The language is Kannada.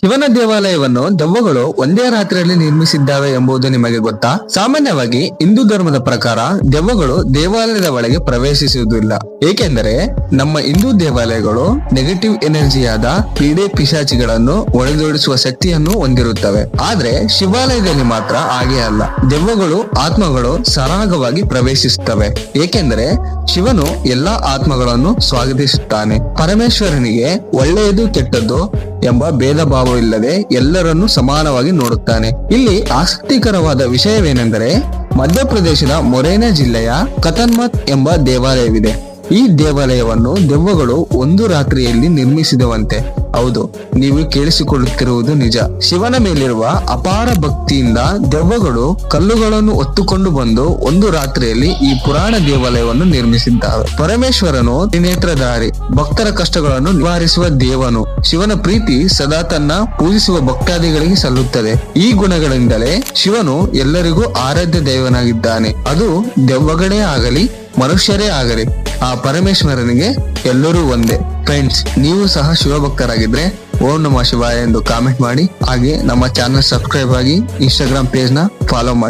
ಶಿವನ ದೇವಾಲಯವನ್ನು ದೆವ್ವಗಳು ಒಂದೇ ರಾತ್ರಿಯಲ್ಲಿ ನಿರ್ಮಿಸಿದ್ದಾವೆ ಎಂಬುದು ನಿಮಗೆ ಗೊತ್ತಾ? ಸಾಮಾನ್ಯವಾಗಿ ಹಿಂದೂ ಧರ್ಮದ ಪ್ರಕಾರ ದೆವ್ವಗಳು ದೇವಾಲಯದ ಒಳಗೆ ಪ್ರವೇಶಿಸುವುದಿಲ್ಲ. ಏಕೆಂದರೆ ನಮ್ಮ ಹಿಂದೂ ದೇವಾಲಯಗಳು ನೆಗೆಟಿವ್ ಎನರ್ಜಿಯಾದ ಪೀಡೆ ಪಿಶಾಚಿಗಳನ್ನು ಒಡೆದೋಡಿಸುವ ಶಕ್ತಿಯನ್ನು ಹೊಂದಿರುತ್ತವೆ. ಆದ್ರೆ ಶಿವಾಲಯದಲ್ಲಿ ಮಾತ್ರ ಹಾಗೆ ಅಲ್ಲ. ದೆವ್ವಗಳು ಆತ್ಮಗಳು ಸರಾಗವಾಗಿ ಪ್ರವೇಶಿಸುತ್ತವೆ. ಏಕೆಂದರೆ ಶಿವನು ಎಲ್ಲಾ ಆತ್ಮಗಳನ್ನು ಸ್ವಾಗತಿಸುತ್ತಾನೆ. ಪರಮೇಶ್ವರನಿಗೆ ಒಳ್ಳೆಯದು ಕೆಟ್ಟದ್ದು ಎಂಬ ಭೇದ ಭಾವವಿಲ್ಲದೆ ಎಲ್ಲರನ್ನೂ ಸಮಾನವಾಗಿ ನೋಡುತ್ತಾನೆ. ಇಲ್ಲಿ ಆಸಕ್ತಿಕರವಾದ ವಿಷಯವೇನೆಂದರೆ ಮಧ್ಯಪ್ರದೇಶದ ಮೊರೇನಾ ಜಿಲ್ಲೆಯ ಕತನ್ಮತ್ ಎಂಬ ದೇವಾಲಯವಿದೆ. ಈ ದೇವಾಲಯವನ್ನು ದೆವ್ವಗಳು ಒಂದು ರಾತ್ರಿಯಲ್ಲಿ ನಿರ್ಮಿಸಿದವಂತೆ. ಹೌದು, ನೀವು ಕೇಳಿಸಿಕೊಳ್ಳುತ್ತಿರುವುದು ನಿಜ. ಶಿವನ ಮೇಲಿರುವ ಅಪಾರ ಭಕ್ತಿಯಿಂದ ದೆವ್ವಗಳು ಕಲ್ಲುಗಳನ್ನು ಹೊತ್ತುಕೊಂಡು ಬಂದು ಒಂದು ರಾತ್ರಿಯಲ್ಲಿ ಈ ಪುರಾಣ ದೇವಾಲಯವನ್ನು ನಿರ್ಮಿಸಿದ್ದಾವೆ. ಪರಮೇಶ್ವರನು ತ್ರಿನೇತ್ರಧಾರಿ, ಭಕ್ತರ ಕಷ್ಟಗಳನ್ನು ನಿವಾರಿಸುವ ದೇವನು. ಶಿವನ ಪ್ರೀತಿ ಸದಾ ತನ್ನ ಪೂಜಿಸುವ ಭಕ್ತಾದಿಗಳಿಗೆ ಸಲ್ಲುತ್ತದೆ. ಈ ಗುಣಗಳಿಂದಲೇ ಶಿವನು ಎಲ್ಲರಿಗೂ ಆರಾಧ್ಯ ದೈವನಾಗಿದ್ದಾನೆ. ಅದು ದೆವ್ವಗಳೇ ಆಗಲಿ ಮನುಷ್ಯರೇ ಆಗಲಿ, ಆ ಪರಮೇಶ್ವರನಿಗೆ ಎಲ್ಲರೂ ಒಂದೇ. ಫ್ರೆಂಡ್ಸ್, ನೀವು ಸಹ ಶಿವಭಕ್ತರಾಗಿದ್ರೆ ಓಂ ನಮಃ ಶಿವಾಯ ಎಂದು ಕಾಮೆಂಟ್ ಮಾಡಿ. ಹಾಗೆ ನಮ್ಮ ಚಾನಲ್ ಸಬ್ಸ್ಕ್ರೈಬ್ ಆಗಿ, ಇನ್ಸ್ಟಾಗ್ರಾಮ್ ಪೇಜ್ ನ ಫಾಲೋ ಮಾಡಿ.